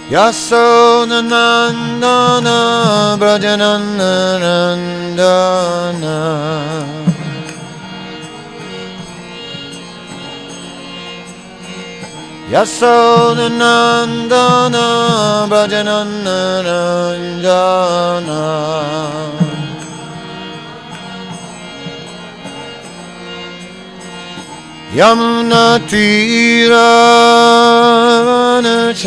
Yasodhanandana Brajananandana Yasodhanandana Brajananandana Yamuna Tira Vanachari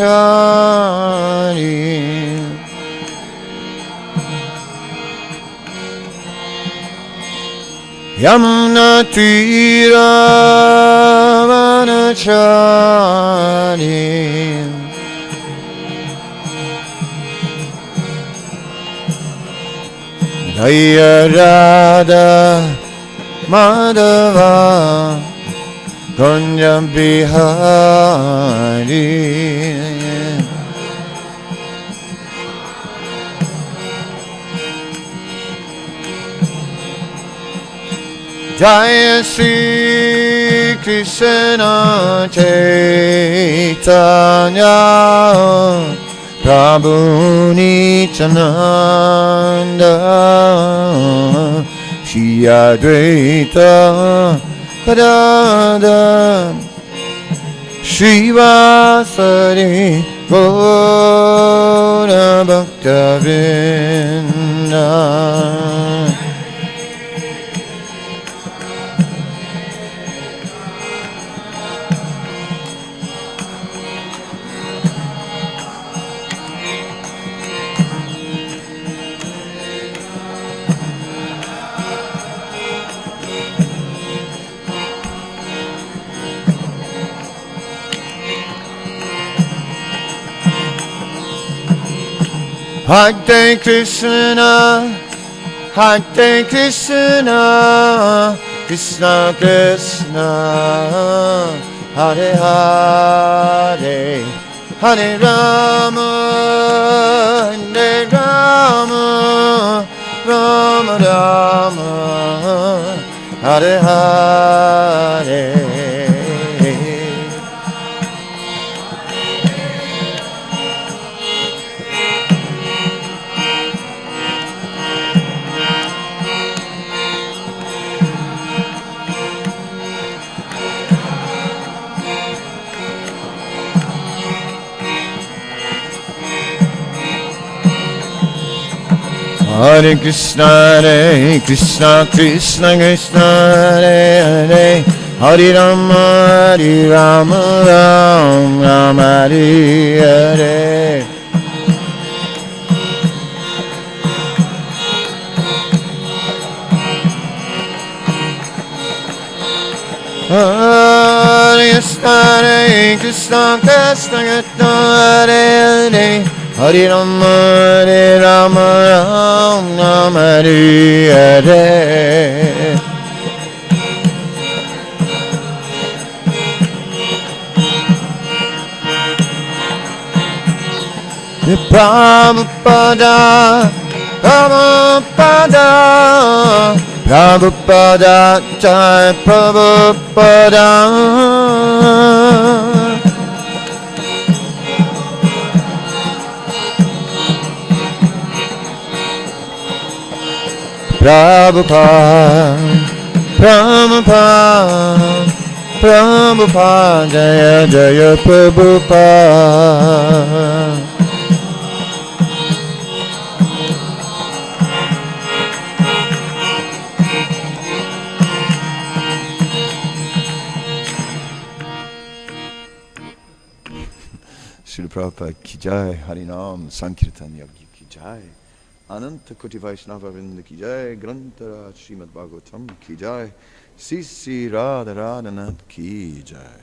Yamuna Tira Vanachari Jaya Radha Madhava Kunja Bihari Jaya Sri Krishna Chaitanya Prabhu Nityananda Shri Advaita Kadamba Srivasari Gaura Bhakta Vrinda Hare Krishna, Hare Krishna, Krishna Krishna, Hare Hare, Hare Rama, Hare Rama, Rama Rama, Hare Hare. Hare Krishna, Krishna Krishna, Hare Hare, Hare Rama, Rama Rama, Hare Hare. Hare Krishna, Krishna Krishna, Hare Hare, Hare Rama, Rama Hare Hare. Prabhupada, Prabhupada, Prabhupada, Jai Prabhupada. Prabhupada, Prabhupada, Prabhupada, Jaya Jaya Prabhupada. Srila Prabhupada ki jai, Harinam Sankirtan Yagya ki jai, Ananta Koti Vaishnava Vrinda ki jai, Grantara Srimad Bhagavatam ki jai, Sisi Radha Radhanath ki jai.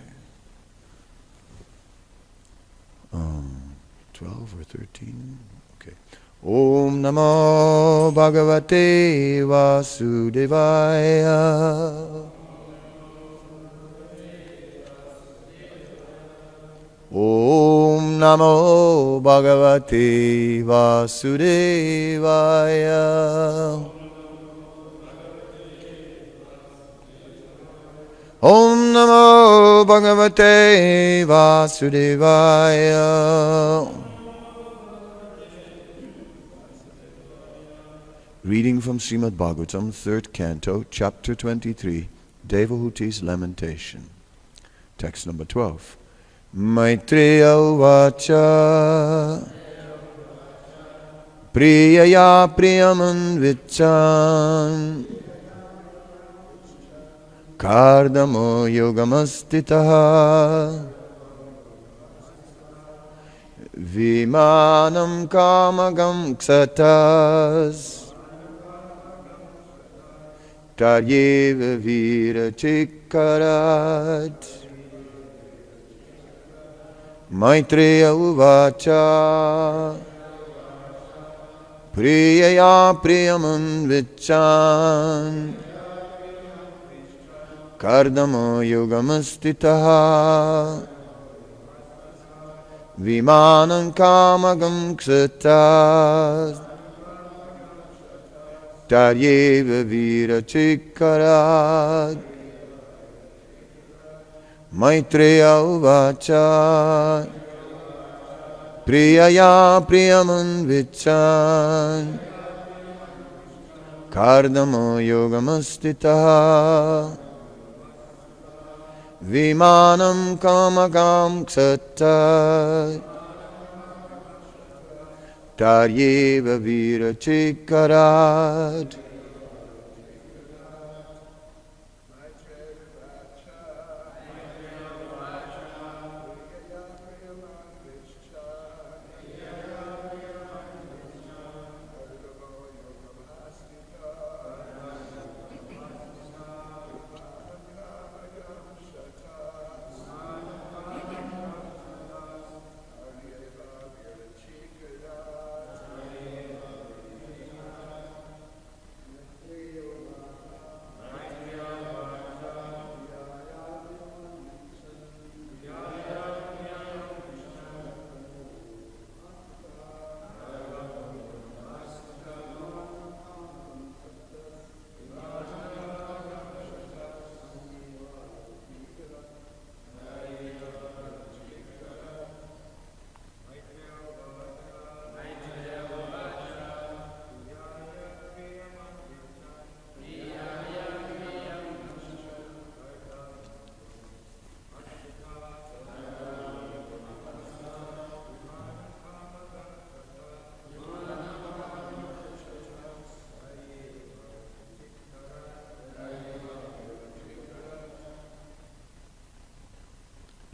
12 or 13? Okay. Om Namo Bhagavate Vasudevaya. Om Namo Bhagavate Vasudevaya. Om Namo Bhagavate Vasudevaya. Reading from Srimad Bhagavatam, 3rd Canto, Chapter 23, Devahuti's Lamentation. Text number 12. Maitreya Uvacha Priyaya Priyamanvichan Kardamo Yogamastitaha Vimanam Kamagam Ksatas Taryeva Vira Chikarat Maitreya Uvacha Priyaya Priyamanvichan Kardamo Yogamastitaha Vimanam Kamagam Ksatas Taryeva Vira Chikarat Maitreya Uvacha Priyaya Priyamanvichan Kardamo Yogamastitaha Vimanam Kamagam Ksatat Taryeva Vira Chikarat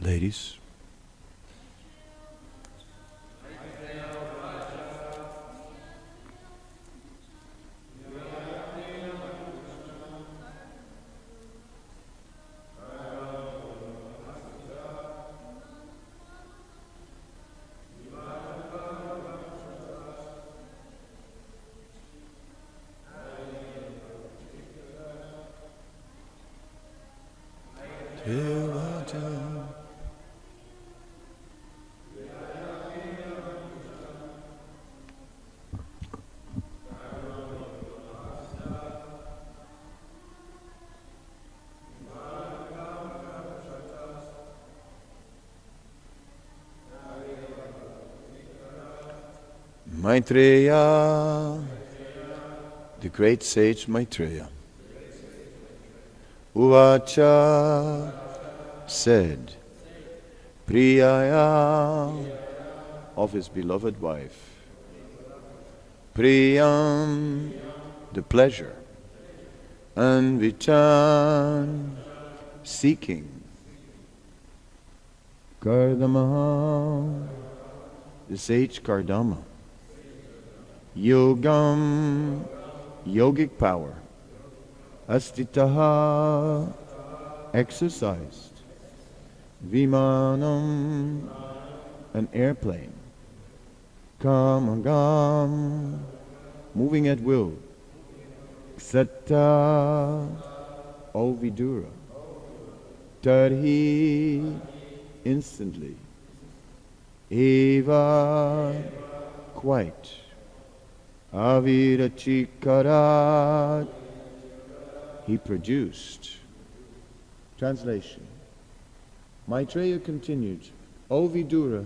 Ladies, Maitreya, the great sage Maitreya, Uvacha said, Priyaya of his beloved wife, Priyam, the pleasure, and Vichan, seeking, Kardama, the sage Kardama, Yogam, yogic power, Astitaha, exercised, Vimanam, an airplane, Kamagam, moving at will, Ksata, O Vidura, Tarhi, instantly, Eva, quite, Avirachikarat, he produced. Translation. Maitreya continued, O Vidura,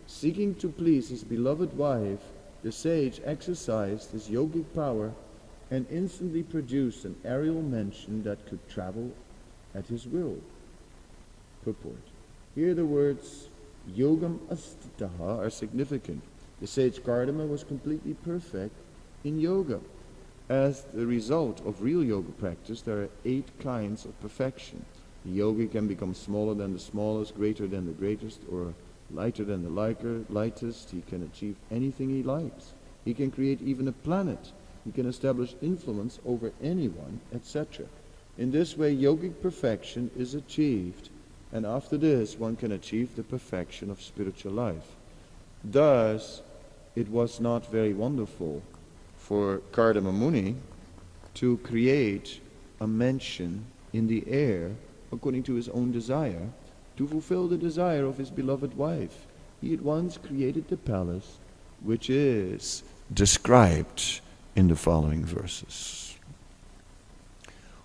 seeking to please his beloved wife, the sage exercised his yogic power and instantly produced an aerial mansion that could travel at his will. Purport. Here the words Yogam Astitaha are significant. The sage Kadamba was completely perfect in yoga. As the result of real yoga practice, there are 8 kinds of perfection. The yogi can become smaller than the smallest, greater than the greatest, or lighter than the lightest. He can achieve anything he likes. He can create even a planet. He can establish influence over anyone, etc. In this way, yogic perfection is achieved, and after this, one can achieve the perfection of spiritual life. Thus, it was not very wonderful for Kadamba Muni to create a mansion in the air according to his own desire, to fulfill the desire of his beloved wife. He at once created the palace, which is described in the following verses.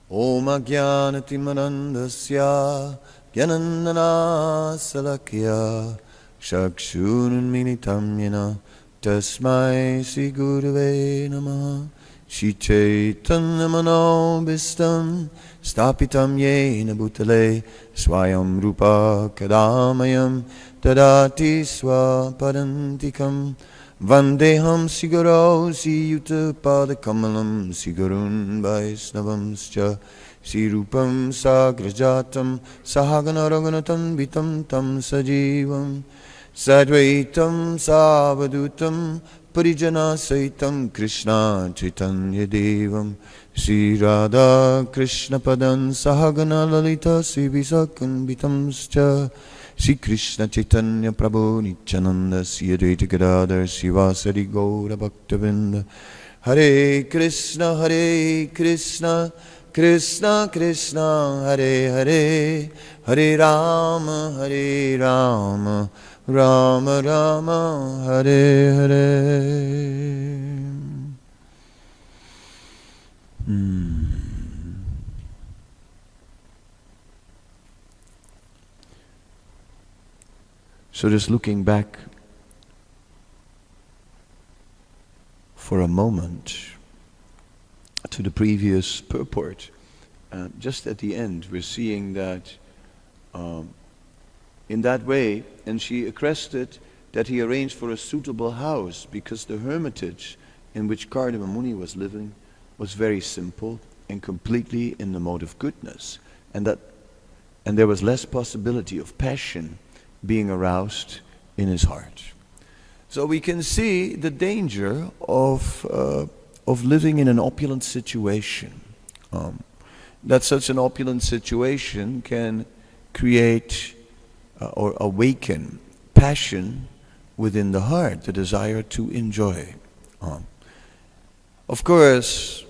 Om Ajnanatimarandasya Gyanandana Salakya Chakshurunmilitam Yena Tasmai Sri Gurave Namaha Shri Chaitanya Manobhistam Stapitam Yena Bhutale Swayam Rupa Kadamayam Tadati Swapadantikam Vandeham Sigaro Siyuta Padakamalam Sigurun Vaisnavamscha Sirupam Sagrajatam Sahaganaraganatam Vitam Tam Sajivam Sadvaitam Savadutam Parijana Saitam Krishna Chaitanya Devam Sri Radha Krishna Padan Sahagana Lalita Sivisakan Vitamscha Sri Krishna Chaitanya Prabhu Nityananda Sri Advaita Gadadhar Srivasadi Gaura Bhaktavinda Hare Krishna Krishna Krishna Hare Hare Hare Rama Rama Rama Hare Hare. So just looking back for a moment to the previous purport, just at the end we're seeing that in that way, and she accrested that he arranged for a suitable house because the hermitage in which Kadamba Muni was living was very simple and completely in the mode of goodness, and there was less possibility of passion being aroused in his heart. So we can see the danger of living in an opulent situation. That such an opulent situation can create or awaken passion within the heart, the desire to enjoy. Of course,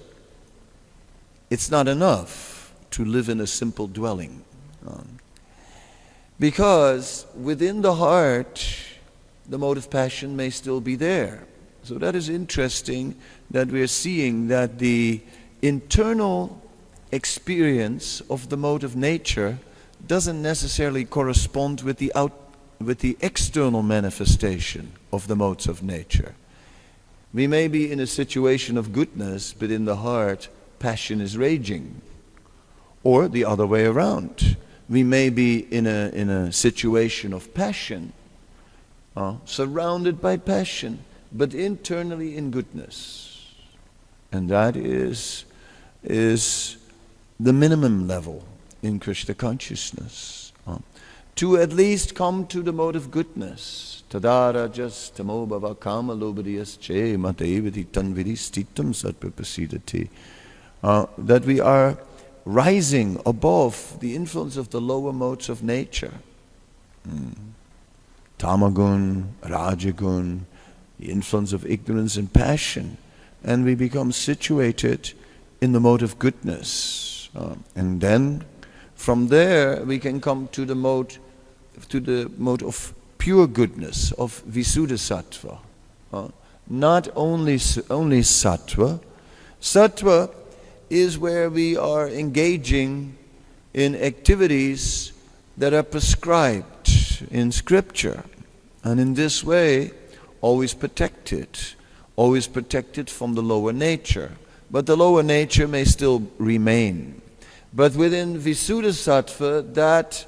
it's not enough to live in a simple dwelling. Because within the heart, the mode of passion may still be there. So that is interesting that we are seeing that the internal experience of the mode of nature doesn't necessarily correspond with the external manifestation of the modes of nature. We may be in a situation of goodness, but in the heart, passion is raging. Or the other way around. We may be in a situation of passion, surrounded by passion, but internally in goodness. And that is the minimum level in Krishna consciousness. To at least come to the mode of goodness. Tadara jas tamo bhava kama lobadiyas che matevati tanvidi stitam satpapasidati. That we are rising above the influence of the lower modes of nature. Tamagun, Rajagun, the influence of ignorance and passion. And we become situated in the mode of goodness. And then from there we can come to the mode of pure goodness, of Visuddha Sattva. Not only Sattva. Sattva is where we are engaging in activities that are prescribed in scripture. And in this way, always protected from the lower nature. but the lower nature may still remain. But within Visuddhasattva, that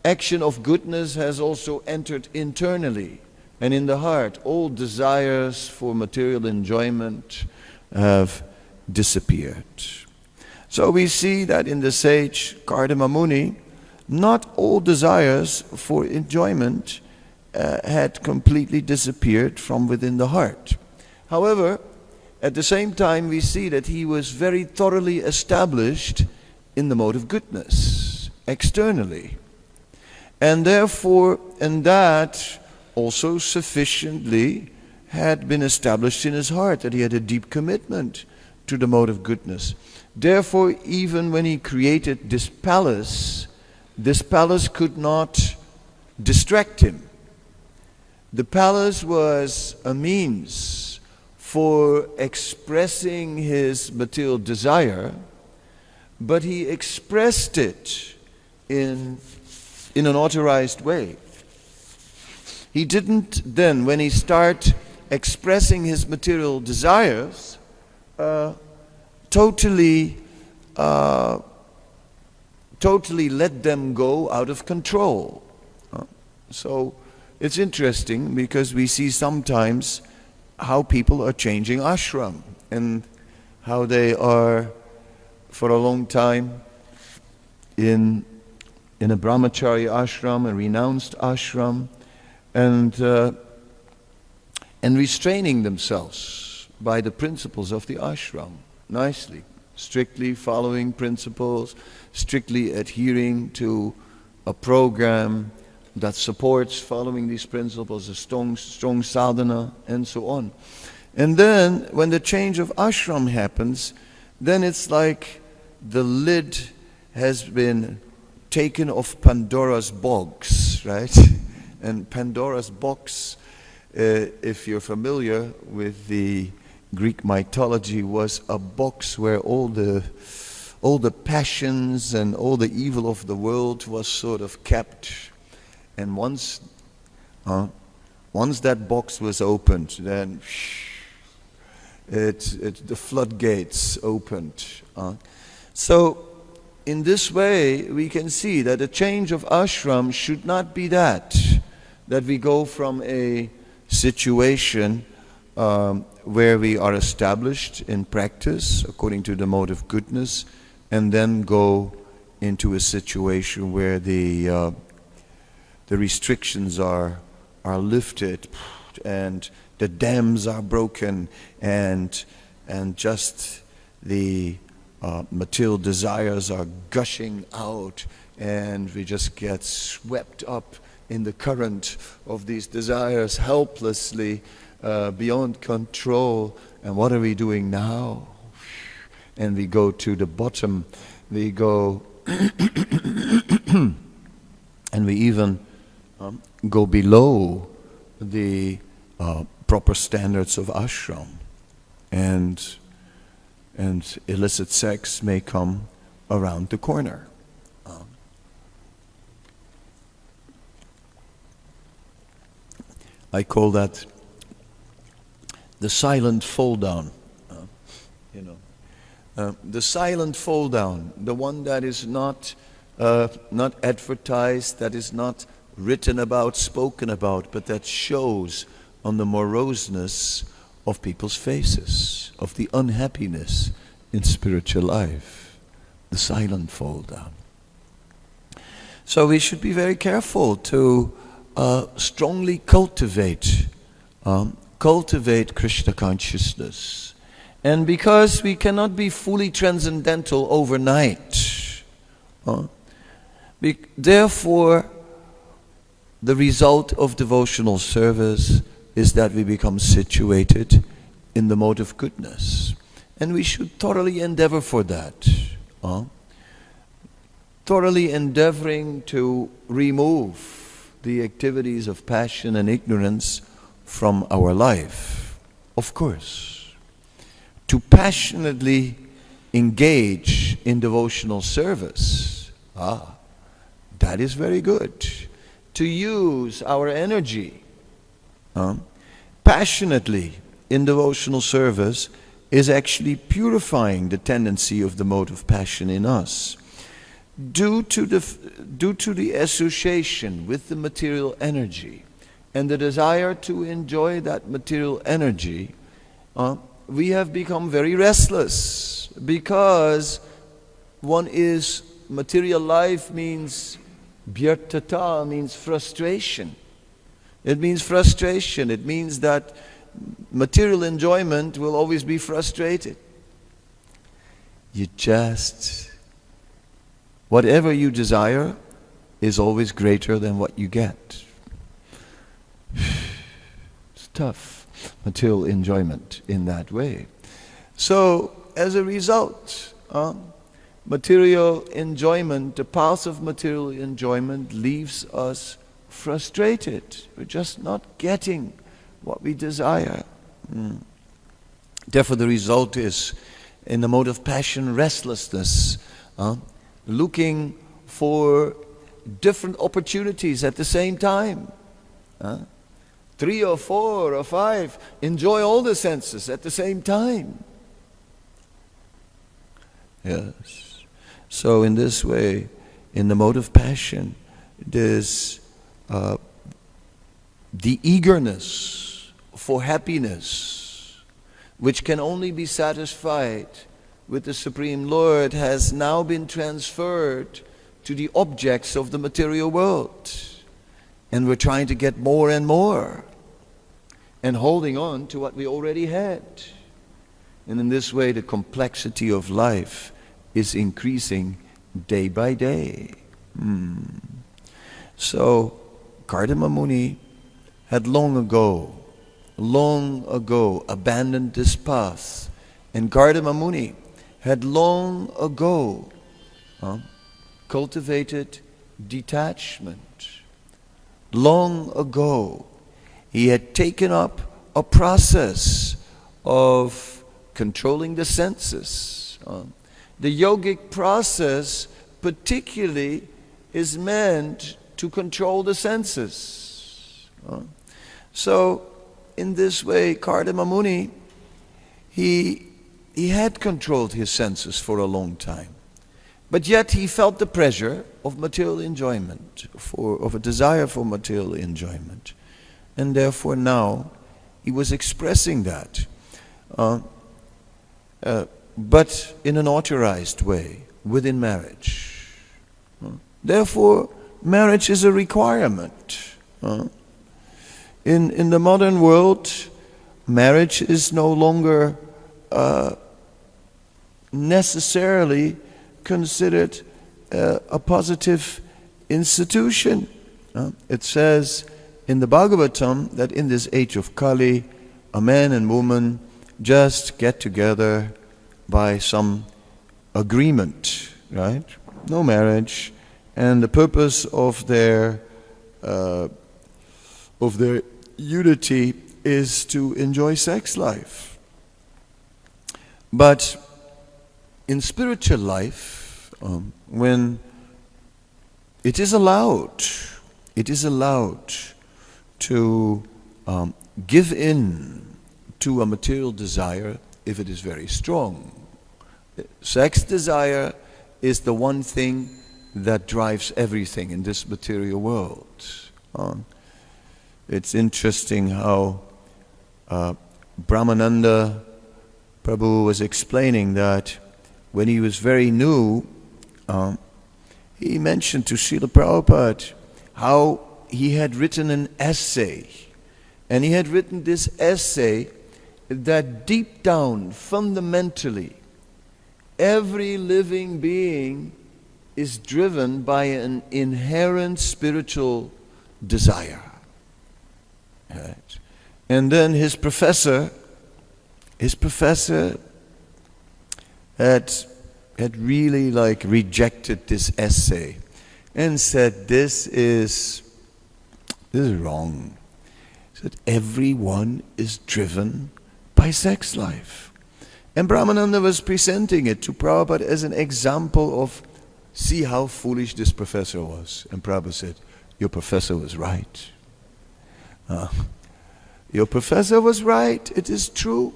action of goodness has also entered internally. And in the heart, all desires for material enjoyment have disappeared. So we see that in the sage Kardama Muni, not all desires for enjoyment had completely disappeared from within the heart. However, at the same time we see that he was very thoroughly established in the mode of goodness, externally. And therefore, and that also sufficiently had been established in his heart, that he had a deep commitment to the mode of goodness. Therefore, even when he created this palace could not distract him. The palace was a means for expressing his material desire, but he expressed it in an authorized way. He didn't then, when he started expressing his material desires, totally let them go out of control. So it's interesting because we see sometimes how people are changing ashram and how they are for a long time in a brahmachari ashram, a renounced ashram, and restraining themselves by the principles of the ashram nicely, strictly following principles, strictly adhering to a program that supports following these principles, a strong sadhana, and so on. And then when the change of ashram happens, then it's like the lid has been taken off Pandora's box, right? And Pandora's box, if you're familiar with the Greek mythology, was a box where all the passions and all the evil of the world was sort of kept. And once that box was opened, then the floodgates opened. So in this way, we can see that a change of ashram should not be that we go from a situation where we are established in practice according to the mode of goodness, and then go into a situation where the restrictions are lifted and the dams are broken and just the material desires are gushing out, and we just get swept up in the current of these desires helplessly, beyond control. And what are we doing now? And we go to the bottom, we go and we even go below the proper standards of ashram, and illicit sex may come around the corner. I call that the silent fall down. The silent fall down, the one that is not advertised, that is not written about, spoken about, but that shows on the moroseness of people's faces, of the unhappiness in spiritual life. The silent fall down. So we should be very careful to strongly cultivate Krishna consciousness. And because we cannot be fully transcendental overnight, therefore the result of devotional service is that we become situated in the mode of goodness. And we should thoroughly endeavor for that. Thoroughly endeavoring to remove the activities of passion and ignorance from our life. Of course, to passionately engage in devotional service, that is very good. To use our energy passionately in devotional service is actually purifying the tendency of the mode of passion in us. Due to the association with the material energy and the desire to enjoy that material energy, we have become very restless, because material life means vyartata, means frustration. It means frustration. It means that material enjoyment will always be frustrated. Whatever you desire is always greater than what you get. It's tough, material enjoyment in that way. So, as a result, material enjoyment, the path of material enjoyment leaves us frustrated. We're just not getting what we desire. Therefore, the result is, in the mode of passion, restlessness, looking for different opportunities at the same time. 3 or 4 or 5, enjoy all the senses at the same time. Yes. So in this way, in the mode of passion, there's the eagerness for happiness, which can only be satisfied with the Supreme Lord, has now been transferred to the objects of the material world. And we're trying to get more and more, and holding on to what we already had. And in this way, the complexity of life is increasing day by day. So, Kadamba Muni had long ago abandoned this path. And Kadamba Muni had long ago cultivated detachment. Long ago, he had taken up a process of controlling the senses. The yogic process particularly is meant to control the senses. So, in this way, Kadamba Muni, he had controlled his senses for a long time. But yet he felt the pressure of material enjoyment, of a desire for material enjoyment. And therefore now he was expressing that. But in an authorized way, within marriage. Therefore, marriage is a requirement. In the modern world, marriage is no longer necessarily considered a positive institution. It says in the Bhagavatam that in this age of Kali, a man and woman just get together by some agreement, right? No marriage, and the purpose of their unity is to enjoy sex life. But in spiritual life, when it is allowed to give in to a material desire if it is very strong. Sex desire is the one thing that drives everything in this material world. It's interesting how Brahmananda Prabhu was explaining that when he was very new, he mentioned to Srila Prabhupada how he had written an essay. And he had written this essay that deep down, fundamentally, every living being is driven by an inherent spiritual desire. Right? And then his professor had really rejected this essay and said, this is wrong. He said, everyone is driven by sex life. And Brahmananda was presenting it to Prabhupada as an example of, see how foolish this professor was. And Prabhupada said, your professor was right. Your professor was right, it is true.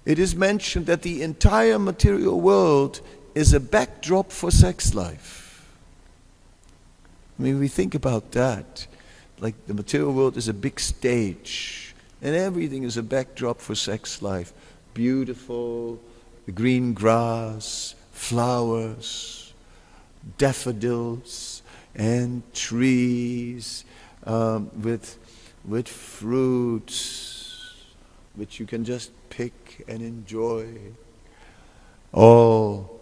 it is mentioned that the entire material world is a backdrop for sex life. I mean, we think about that. Like the material world is a big stage, and everything is a backdrop for sex life. Beautiful, green grass, flowers, daffodils, and trees with fruits which you can just pick and enjoy. All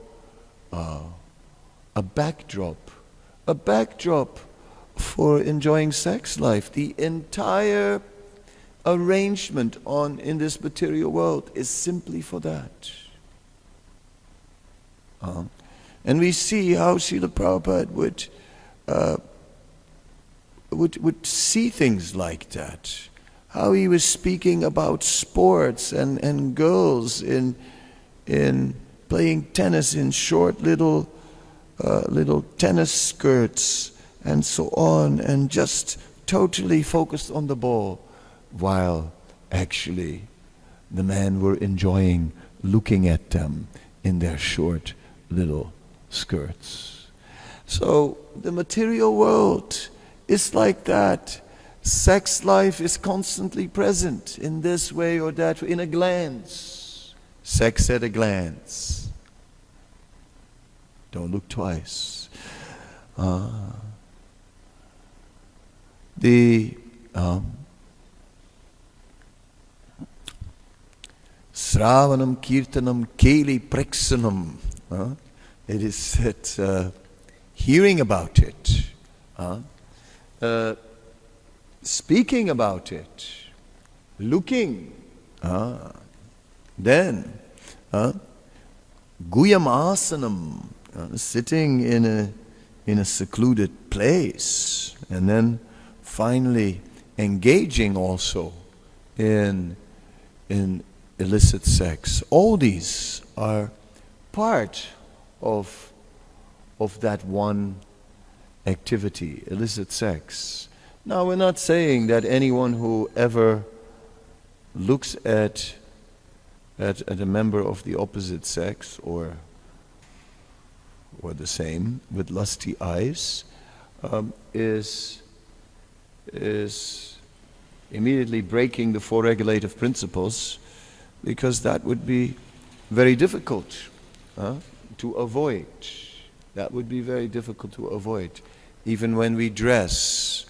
a backdrop for enjoying sex life. The entire arrangement in this material world is simply for that. And we see how Srila Prabhupada would see things like that. How he was speaking about sports and girls in playing tennis in short little tennis skirts and so on, and just totally focused on the ball, while actually the men were enjoying looking at them in their short little skirts. So the material world is like that. Sex life is constantly present in this way or that, in a glance. Sex at a glance. Don't look twice. Sravanam Kirtanam Keli Preksanam. It is said, hearing about it, speaking about it, looking, then Guyam Asanam, sitting in a secluded place, and then finally engaging also in illicit sex. All these are part of that one activity, illicit sex. Now, we're not saying that anyone who ever looks at a member of the opposite sex or the same with lusty eyes is immediately breaking the four regulative principles, because that would be very difficult to avoid. That would be very difficult to avoid. Even when we dress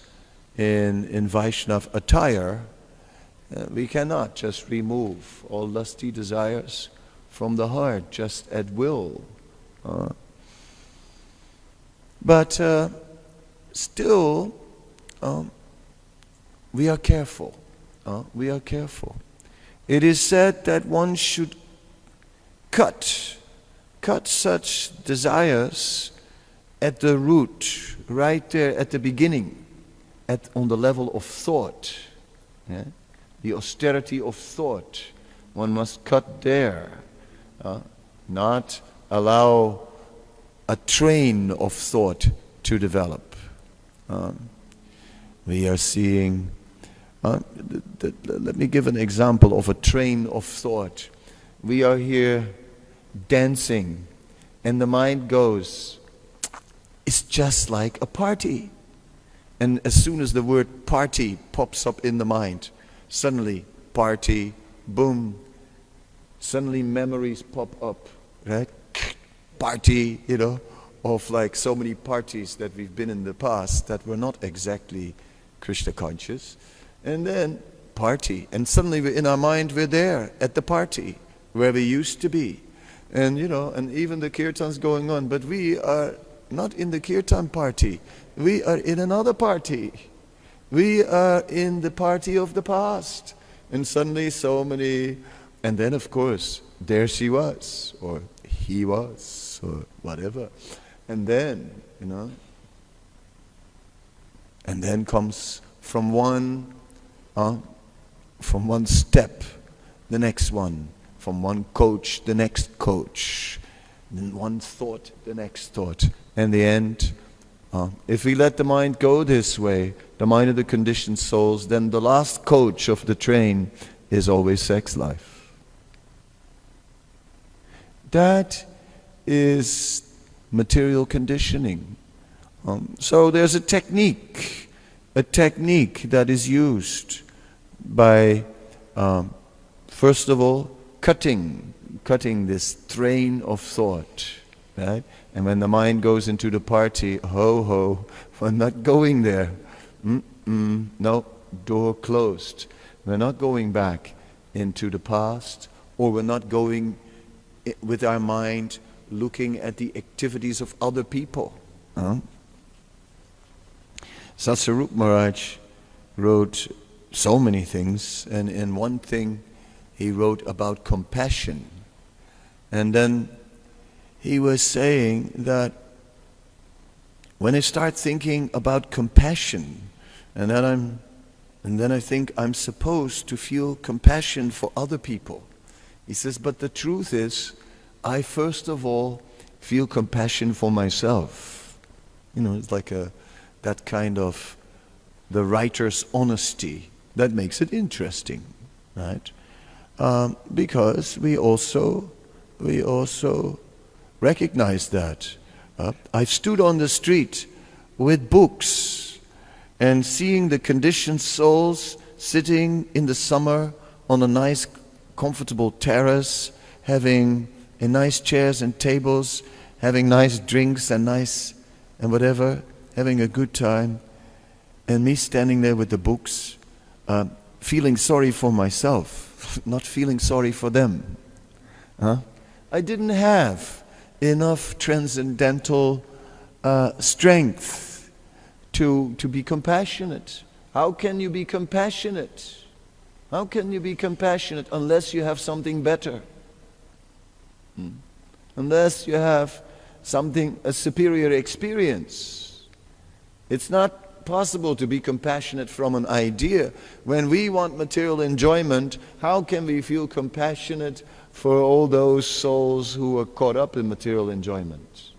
in Vaishnav attire, we cannot just remove all lusty desires from the heart just at will. But still, we are careful. We are careful. It is said that one should cut such desires at the root, right there at the beginning, on the level of thought. Yeah? The austerity of thought, one must cut there, not allow a train of thought to develop. We are seeing, let me give an example of a train of thought. We are here dancing, and the mind goes, it's just like a party. And as soon as the word party pops up in the mind, suddenly party, boom, suddenly memories pop up, right? Party, of like so many parties that we've been in the past that were not exactly Krishna conscious. And then party, and suddenly in our mind we're there at the party where we used to be. And and even the kirtan's going on, but we are not in the kirtan party. We are in another party. We are in the party of the past. And suddenly so many, and then of course, there she was, or he was, or whatever. And then, and then comes from one step, the next one. From one coach, the next coach. Then one thought, the next thought. And the end, if we let the mind go this way, the mind of the conditioned souls, then the last coach of the train is always sex life. That is material conditioning. So there's a technique that is used by, first of all, cutting this train of thought, right? And when the mind goes into the party, ho, we're not going there. No, door closed. We're not going back into the past, or we're not going with our mind looking at the activities of other people. Satsarup Maharaj wrote so many things, and in one thing he wrote about compassion. And then he was saying that when I start thinking about compassion, and then I think I'm supposed to feel compassion for other people. He says, but the truth is, I first of all feel compassion for myself. It's like that kind of the writer's honesty that makes it interesting, right? Because we also recognize that. I've stood on the street with books and seeing the conditioned souls sitting in the summer on a nice, comfortable terrace, having nice chairs and tables, having nice drinks and whatever, having a good time, and me standing there with the books, feeling sorry for myself, not feeling sorry for them. I didn't have enough transcendental strength to be compassionate. How can you be compassionate? How can you be compassionate unless you have something better? Unless you have a superior experience. It's not possible to be compassionate from an idea. When we want material enjoyment, how can we feel compassionate for all those souls who are caught up in material enjoyment?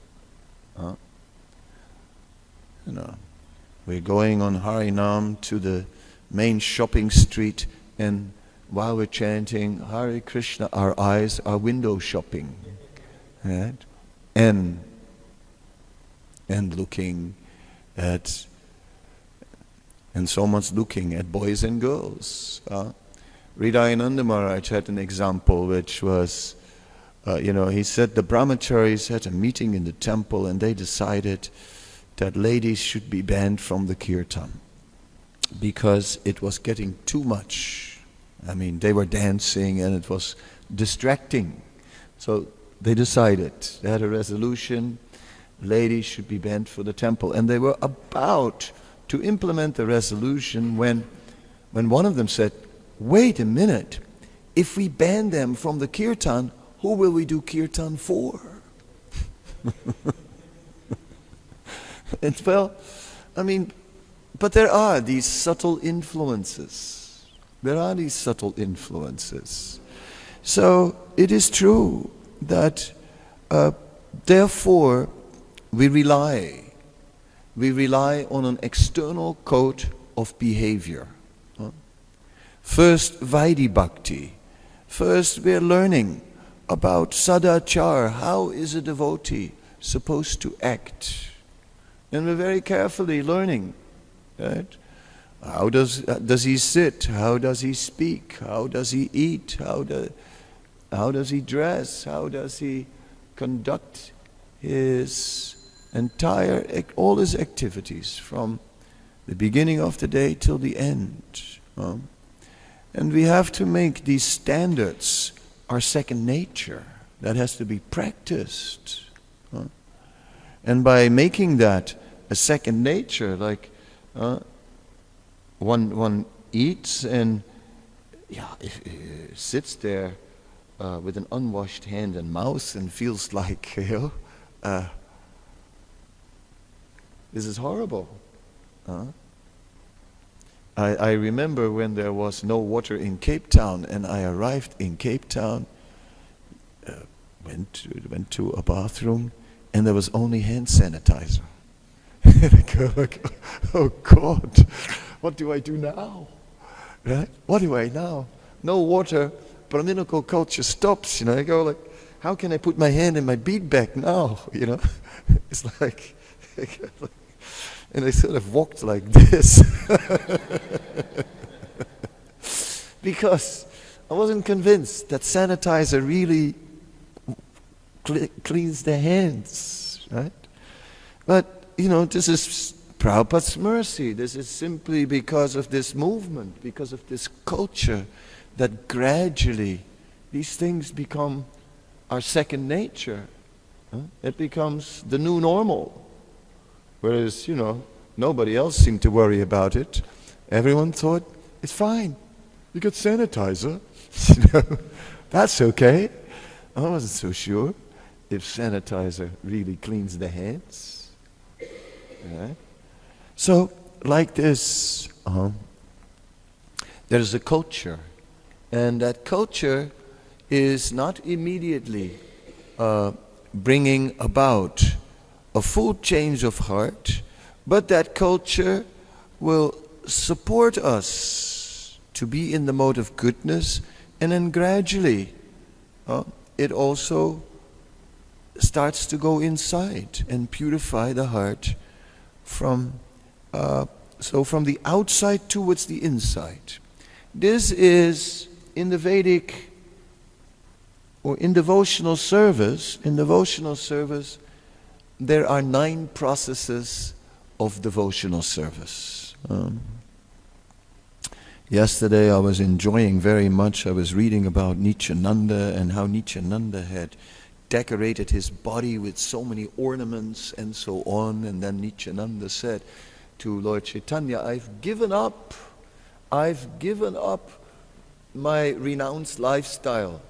We're going on Harinam to the main shopping street, and while we're chanting Hare Krishna, our eyes are window shopping, right? And looking at, and so much looking at boys and girls. Hridayananda Maharaj had an example which was, he said the brahmacharis had a meeting in the temple and they decided that ladies should be banned from the kirtan because it was getting too much. They were dancing and it was distracting. So they decided, they had a resolution, ladies should be banned for the temple. And they were about to implement the resolution when one of them said, wait a minute, if we ban them from the kirtan, who will we do kirtan for? But there are these subtle influences. So it is true that therefore we rely on an external code of behavior. First, Vaidhi Bhakti. First, we're learning about Sadachar. How is a devotee supposed to act? And we're very carefully learning, right? How does he sit? How does he speak? How does he eat? How does he dress? How does he conduct his all his activities from the beginning of the day till the end? And we have to make these standards our second nature. That has to be practiced. And by making that a second nature, like one eats and sits there with an unwashed hand and mouth and feels like, this is horrible. I remember when there was no water in Cape Town, and I arrived in Cape Town, went to a bathroom, and there was only hand sanitizer. And I go like, oh God, what do I do now? Right? What do I now? No water, Brahminical culture stops. I go like, how can I put my hand in my bead bag now? You know, it's like, and I sort of walked like this because I wasn't convinced that sanitizer really cleans the hands, right? But, you know, this is Prabhupada's mercy. This is simply because of this movement, because of this culture, that gradually these things become our second nature. It becomes the new normal. Whereas, you know, nobody else seemed to worry about it. Everyone thought, it's fine. You got sanitizer. You know, that's okay. I wasn't so sure if sanitizer really cleans the hands. Right? So, like this, there's a culture. And that culture is not immediately bringing about a full change of heart, but that culture will support us to be in the mode of goodness, and then gradually it also starts to go inside and purify the heart from the outside towards the inside. This is in the Vedic or in devotional service. In devotional service, there are 9 processes of devotional service. Yesterday I was enjoying very much, I was reading about Nityananda and how Nityananda had decorated his body with so many ornaments and so on. And then Nityananda said to Lord Chaitanya, I've given up my renounced lifestyle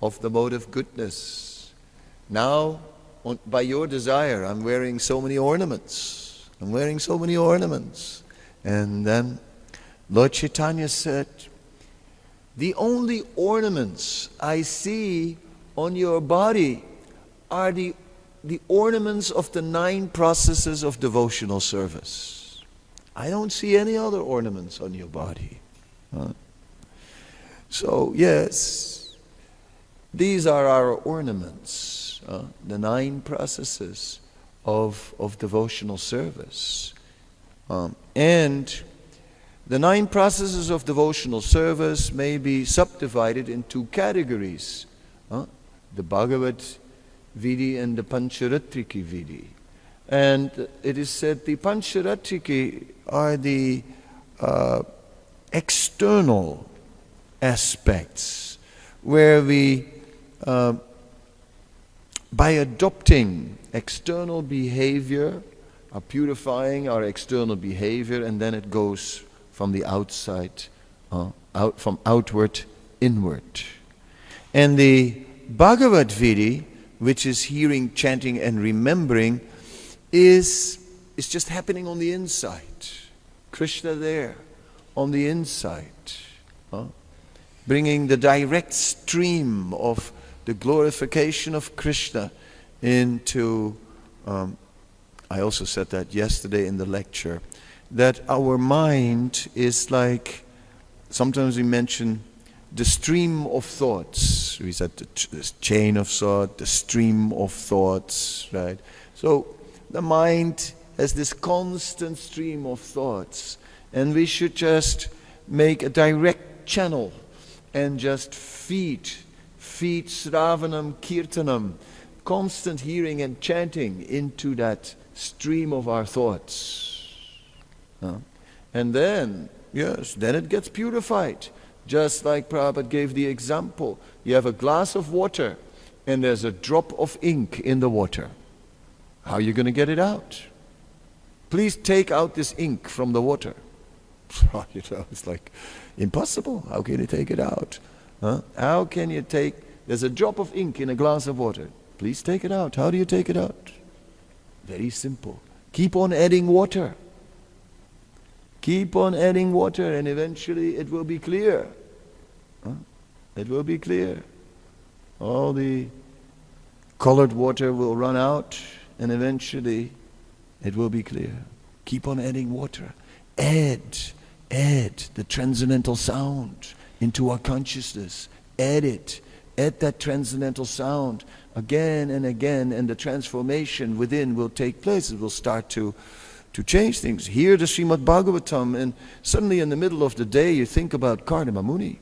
of the mode of goodness. Now, by your desire, I'm wearing so many ornaments. And then Lord Chaitanya said, the only ornaments I see on your body are the ornaments of the 9 processes of devotional service. I don't see any other ornaments on your body. So yes, these are our ornaments, the 9 processes of devotional service. And the 9 processes of devotional service may be subdivided in 2 categories. The Bhagavat Vidhi and the Pancharatriki Vidhi. And it is said the Pancharatriki are the external aspects where we, by adopting external behavior, are purifying our external behavior, and then it goes from the outside, from outward inward. And the Bhagavad Vidhi, which is hearing, chanting and remembering, is just happening on the inside. Krishna there, on the inside. Bringing the direct stream of the glorification of Krishna into, I also said that yesterday in the lecture, that our mind is like, sometimes we mention the stream of thoughts. We said the chain of thought, the stream of thoughts, right? So the mind has this constant stream of thoughts, and we should just make a direct channel and just feed Sravanam, Kirtanam, constant hearing and chanting into that stream of our thoughts. And then, yes, then it gets purified. Just like Prabhupada gave the example. You have a glass of water and there's a drop of ink in the water. How are you going to get it out? Please take out this ink from the water. You know, it's like impossible. How can you take it out? How can you take, there's a drop of ink in a glass of water. Please take it out. How do you take it out? Very simple. Keep on adding water. Keep on adding water and eventually it will be clear. It will be clear. All the colored water will run out and eventually it will be clear. Keep on adding water. Add the transcendental sound into our consciousness. Add it at that transcendental sound again and again, and the transformation within will take place. It will start to change things. Hear the Srimad Bhagavatam, and suddenly in the middle of the day you think about Kadamba Muni.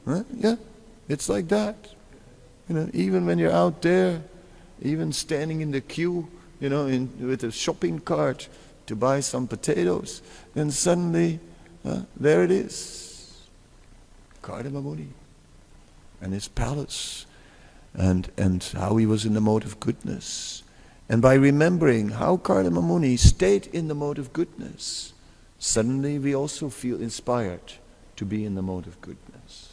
Huh? Yeah, it's like that. Even when you're out there, even standing in the queue, with a shopping cart to buy some potatoes, and suddenly, there it is. Kadamba Muni and his palace, and how he was in the mode of goodness. And by remembering how Kadamba Muni stayed in the mode of goodness, suddenly we also feel inspired to be in the mode of goodness.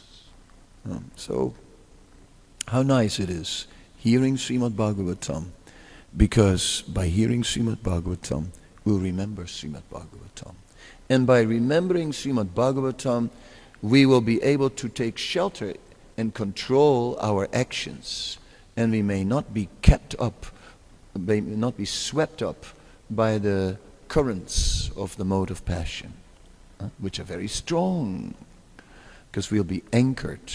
So, how nice it is hearing Srimad Bhagavatam, because by hearing Srimad Bhagavatam, we'll remember Srimad Bhagavatam. And by remembering Srimad Bhagavatam, we will be able to take shelter and control our actions, and we may not be may not be swept up by the currents of the mode of passion, which are very strong, because we'll be anchored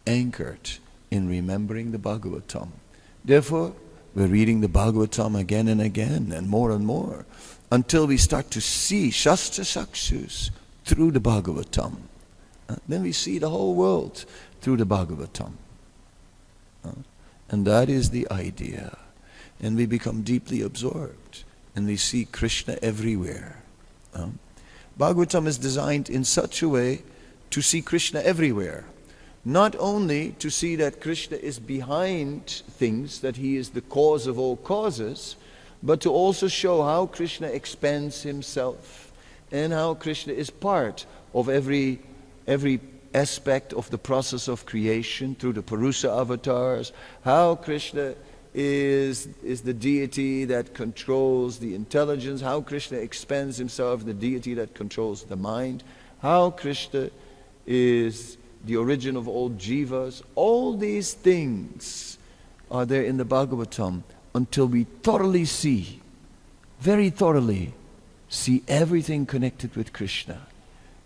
in remembering the Bhagavatam. Therefore, we're reading the Bhagavatam again and again, and more, until we start to see Shastra Sakshus through the Bhagavatam. Then we see the whole world through the Bhagavatam. And that is the idea. And we become deeply absorbed, and we see Krishna everywhere. Bhagavatam is designed in such a way to see Krishna everywhere. Not only to see that Krishna is behind things, that he is the cause of all causes, but to also show how Krishna expands himself, and how Krishna is part of every aspect of the process of creation through the Purusa avatars, how Krishna is the deity that controls the intelligence, how Krishna expands himself, the deity that controls the mind, how Krishna is the origin of all jivas. All these things are there in the Bhagavatam until we thoroughly see, very thoroughly see everything connected with Krishna.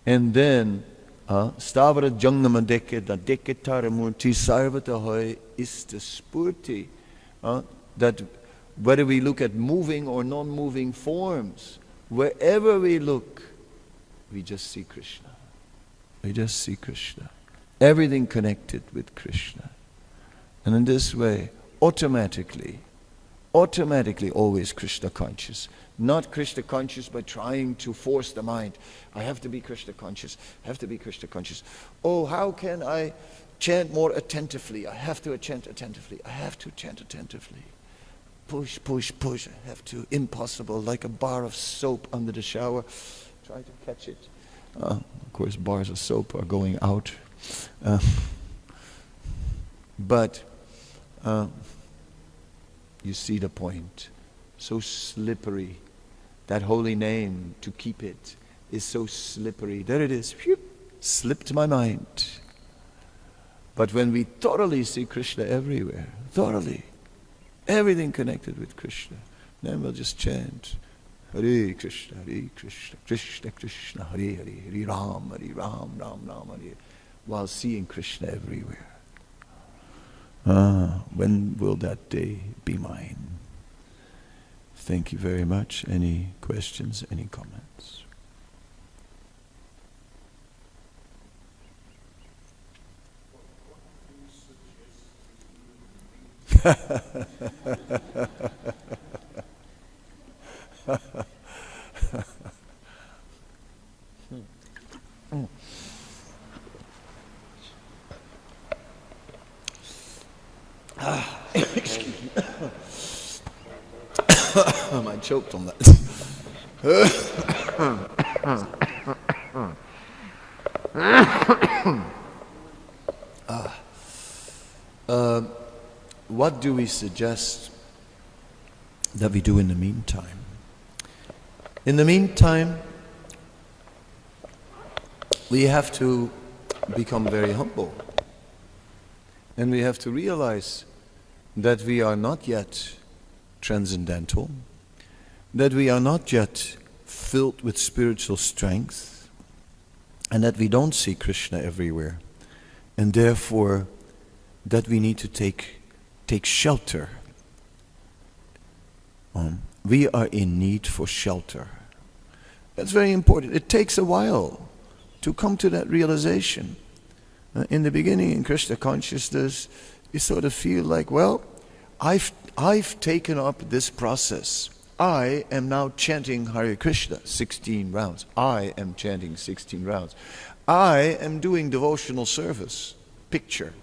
And then Stavara Jangama Deketara Murti Sarvata Hoy Ista Spurti, that whether we look at moving or non-moving forms, wherever we look, we just see Krishna. We just see Krishna. Everything connected with Krishna. And in this way, automatically always Krishna conscious. Not Krishna conscious by trying to force the mind. I have to be Krishna conscious. I have to be Krishna conscious. Oh, how can I chant more attentively? I have to chant attentively. I have to chant attentively. Push. I have to. Impossible. Like a bar of soap under the shower. Try to catch it. Of course, bars of soap are going out. But you see the point. So slippery. That holy name, to keep it, is so slippery. There it is. Phew, slipped my mind. But when we thoroughly see Krishna everywhere, thoroughly, everything connected with Krishna, then we'll just chant Hare Krishna, Krishna Krishna, Hare Hare, Hare Ram, Ram Ram, Hare, while seeing Krishna everywhere. When will that day be mine? Thank you very much. Any questions, any comments? Excuse me. I choked on that. What do we suggest that we do in the meantime? In the meantime, we have to become very humble. And we have to realize that we are not yet transcendental, that we are not yet filled with spiritual strength, and that we don't see Krishna everywhere. and therefore that we need to take shelter. We are in need for shelter. That's very important. It takes a while to come to that realization. In the beginning, in Krishna consciousness, you sort of feel like, well, I've taken up this process. I am now chanting Hare Krishna 16 rounds. I am chanting 16 rounds. I am doing devotional service. Picture.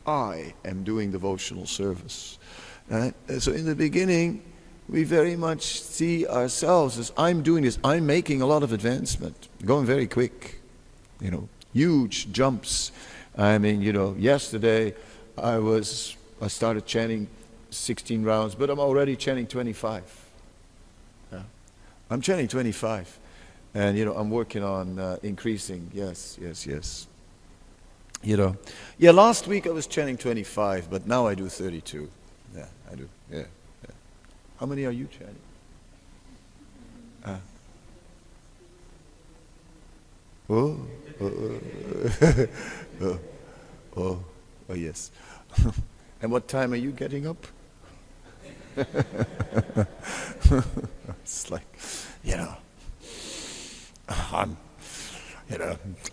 I am doing devotional service. So in the beginning, we very much see ourselves as I'm doing this. I'm making a lot of advancement. Going very quick. Huge jumps. I mean, yesterday I started chanting 16 rounds, but I'm already chanting 25. I'm chanting 25. And, I'm working on increasing. Yes. Last week I was chanting 25, but now I do 32. Yeah, I do. Yeah. How many are you chanting? Yes. And what time are you getting up? It's like,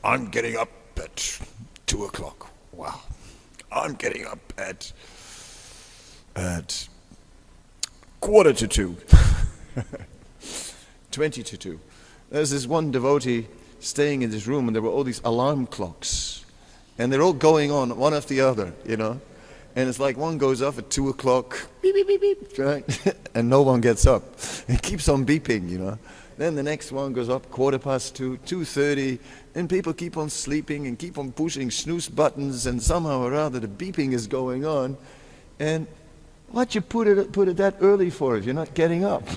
I'm getting up at 2 o'clock. Wow. I'm getting up at 1:45. 20 to 2. There's this one devotee staying in this room, and there were all these alarm clocks, and they're all going on one after the other, and it's like one goes off at 2 o'clock, beep, beep, beep, beep, right? And no one gets up. It keeps on beeping, Then the next one goes up 2:15, 2:30, and people keep on sleeping and keep on pushing snooze buttons, and somehow or other the beeping is going on. And what you put it that early for if you're not getting up?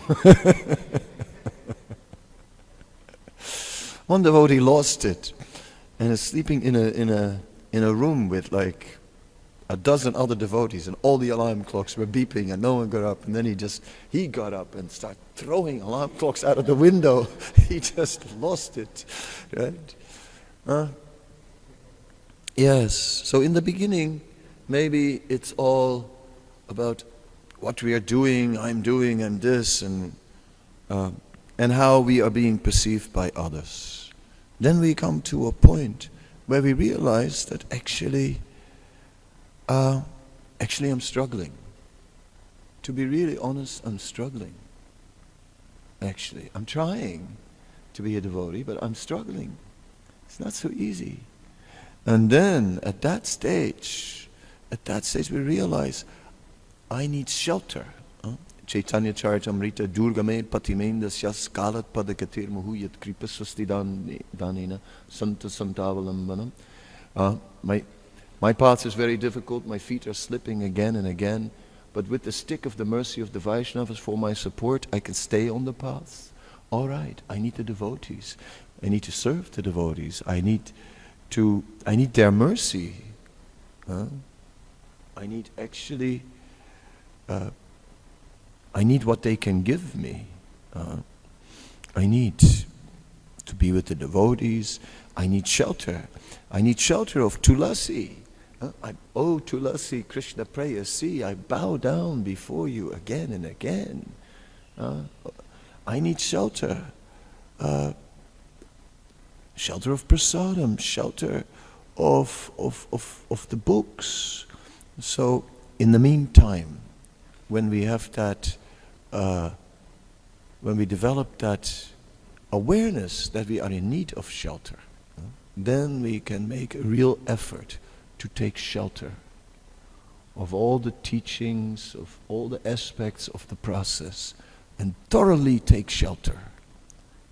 One devotee lost it and is sleeping in a room with like a dozen other devotees, and all the alarm clocks were beeping and no one got up. And then he got up and started throwing alarm clocks out of the window. He just lost it, right? Yes. So in the beginning, maybe it's all about what we are doing, I'm doing, and this, and how we are being perceived by others. Then we come to a point where we realize that actually I'm struggling. To be really honest, I'm struggling. Actually, I'm trying to be a devotee, but I'm struggling. It's not so easy. And then at that stage we realize I need shelter. Chaitanya Charitamrita Durgame Patimendasya Skalat Padakatir Muhuyat Kripaswasti Danina Santa Santavalambanam. My path is very difficult, my feet are slipping again and again, but with the stick of the mercy of the Vaishnavas for my support, I can stay on the path. All right, I need the devotees. I need to serve the devotees. I need their mercy. I need actually, I need what they can give me. I need to be with the devotees. I need shelter. I need shelter of Tulasi. Oh, Tulasi, Krishna Prayasi, I bow down before you again and again. I need shelter. Shelter of prasadam, shelter of the books. So, in the meantime, when we have that, when we develop that awareness that we are in need of shelter, then we can make a real effort to take shelter of all the teachings, of all the aspects of the process, and thoroughly take shelter.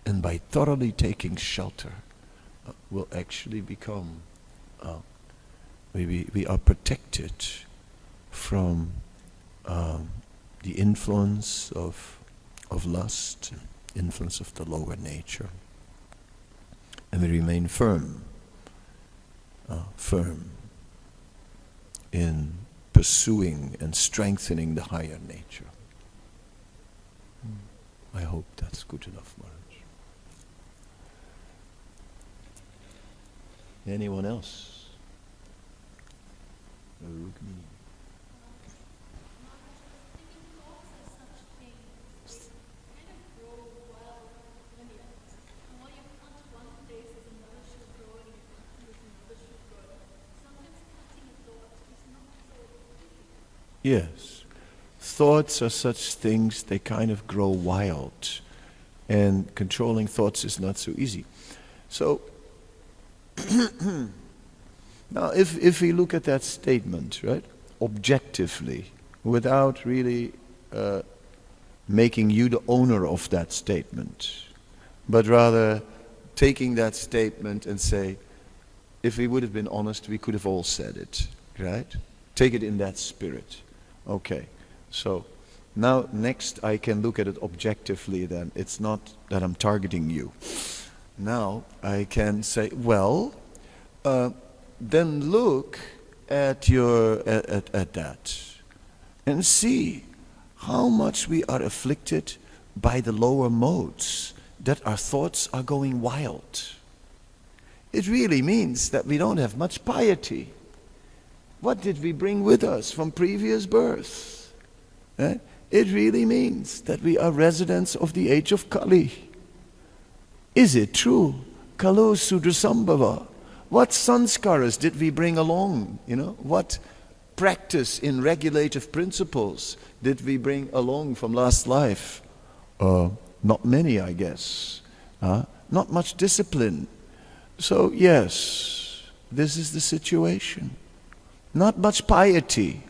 And by thoroughly taking shelter, we'll actually become, we are protected from the influence of lust, influence of the lower nature. And we remain firm in pursuing and strengthening the higher nature. I hope that's good enough, Maharaj. Anyone else? Rukmini. Yes. Thoughts are such things, they kind of grow wild. And controlling thoughts is not so easy. So, now if we look at that statement, right, objectively, without really making you the owner of that statement, but rather taking that statement and say, if we would have been honest, we could have all said it, right? Take it in that spirit. Okay, so now next I can look at it objectively then. It's not that I'm targeting you. Now I can say, well, then look at at that and see how much we are afflicted by the lower modes, that our thoughts are going wild. It really means that we don't have much piety. What did we bring with us from previous birth? Eh? It really means that we are residents of the age of Kali. Is it true? Kalu Sudrasambhava. What sanskaras did we bring along? What practice in regulative principles did we bring along from last life? Not many, I guess. Not much discipline. So yes, this is the situation. Not much piety.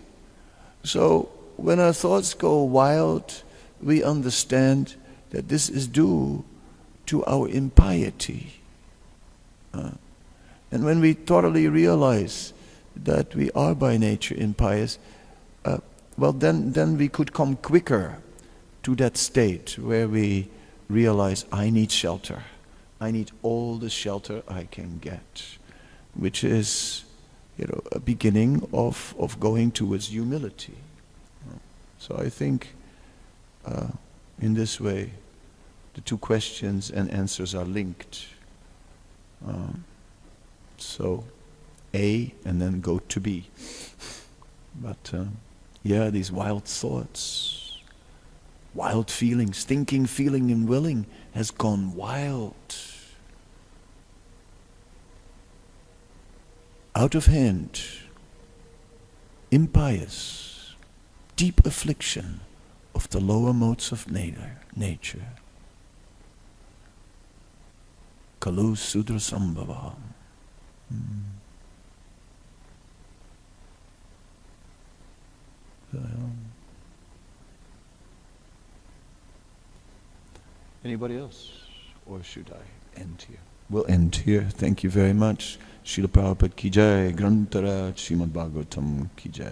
So when our thoughts go wild, we understand that this is due to our impiety. And when we thoroughly realize that we are by nature impious, well then we could come quicker to that state where we realize, I need shelter. I need all the shelter I can get, which is a beginning of going towards humility. So I think in this way the two questions and answers are linked. So A and then go to B. But these wild thoughts, wild feelings, thinking, feeling and willing has gone wild. Out of hand, impious, deep affliction of the lower modes of nature. Kalu Sudrasambhava. Anybody else? Or should I end here? We'll end here. Thank you very much. Srila Prabhupada ki jai, Grantara Srimad Bhagavatam ki jai.